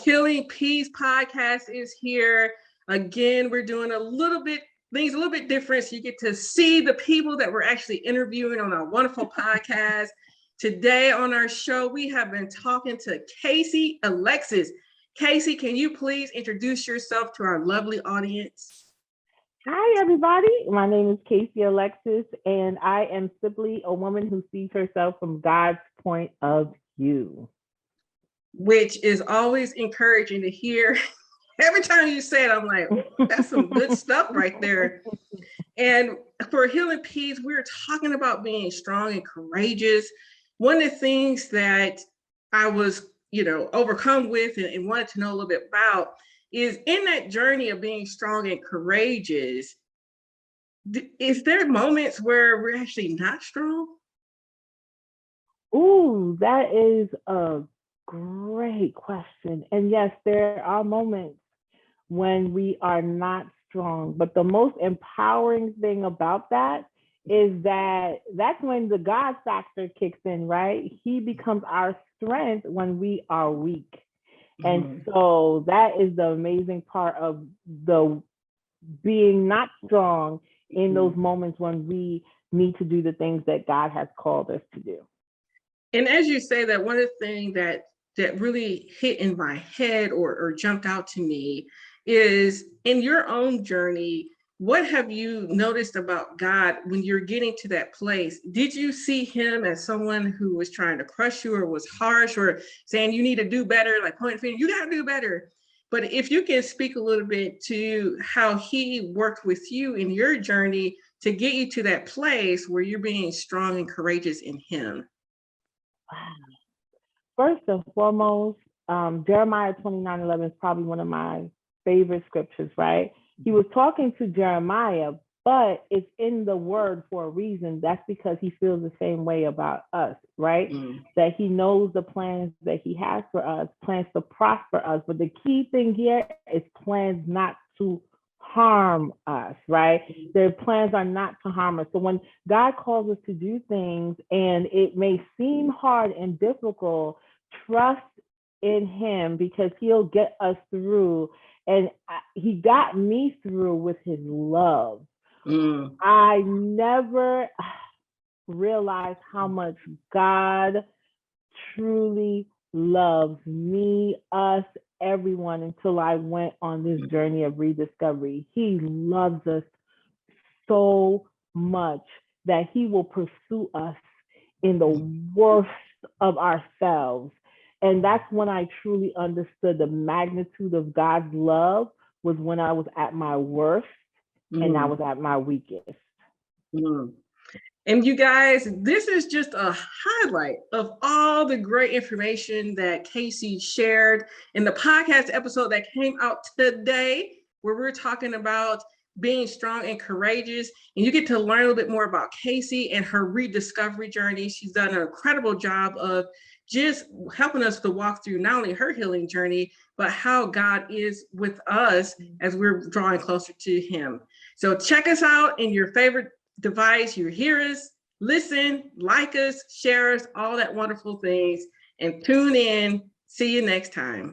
Healing Peace podcast is here. Again, we're doing things a little bit different. So you get to see the people that we're actually interviewing on our wonderful podcast. Today on our show, we have been talking to Casey Alexis. Casey, can you please introduce yourself to our lovely audience? Hi, everybody. My name is Casey Alexis, and I am simply a woman who sees herself from God's point of view. Which is always encouraging to hear. Every time you say it, I'm like, that's some good stuff right there. And for Healing Peace, we're talking about being strong and courageous. One of the things that I was, overcome with and wanted to know a little bit about is in that journey of being strong and courageous, is there moments where we're actually not strong? Ooh, that is a great question. And yes, there are moments when we are not strong, but the most empowering thing about that is that that's when the God factor kicks in, right? He becomes our strength when we are weak. And so that is the amazing part of the being not strong in those moments when we need to do the things that God has called us to do. And as you say that, one of the things that really hit in my head or jumped out to me is in your own journey, what have you noticed about God when you're getting to that place? Did you see him as someone who was trying to crush you or was harsh or saying you need to do better, like pointing finger, you got to do better? But if you can speak a little bit to how he worked with you in your journey to get you to that place where you're being strong and courageous in him. First and foremost, Jeremiah 29:11 is probably one of my favorite scriptures, right? He was talking to Jeremiah, but it's in the word for a reason. That's because he feels the same way about us, right? That he knows the plans that he has for us, plans to prosper us. But the key thing here is plans not to harm us, right? Their plans are not to harm us. So when God calls us to do things and it may seem hard and difficult, trust in him because he'll get us through. And he got me through with his love. I never realized how much God truly loves me, us, everyone until I went on this journey of rediscovery. He loves us so much that he will pursue us in the worst of ourselves. And that's when I truly understood the magnitude of God's love was when I was at my worst and I was at my weakest. And you guys, this is just a highlight of all the great information that Casey shared in the podcast episode that came out today, where we're talking about being strong and courageous. And you get to learn a little bit more about Casey and her rediscovery journey. She's done an incredible job of just helping us to walk through not only her healing journey, but how God is with us as we're drawing closer to him. So check us out in your favorite device. You hear us, listen, like us, share us, all that wonderful things, and tune in. See you next time.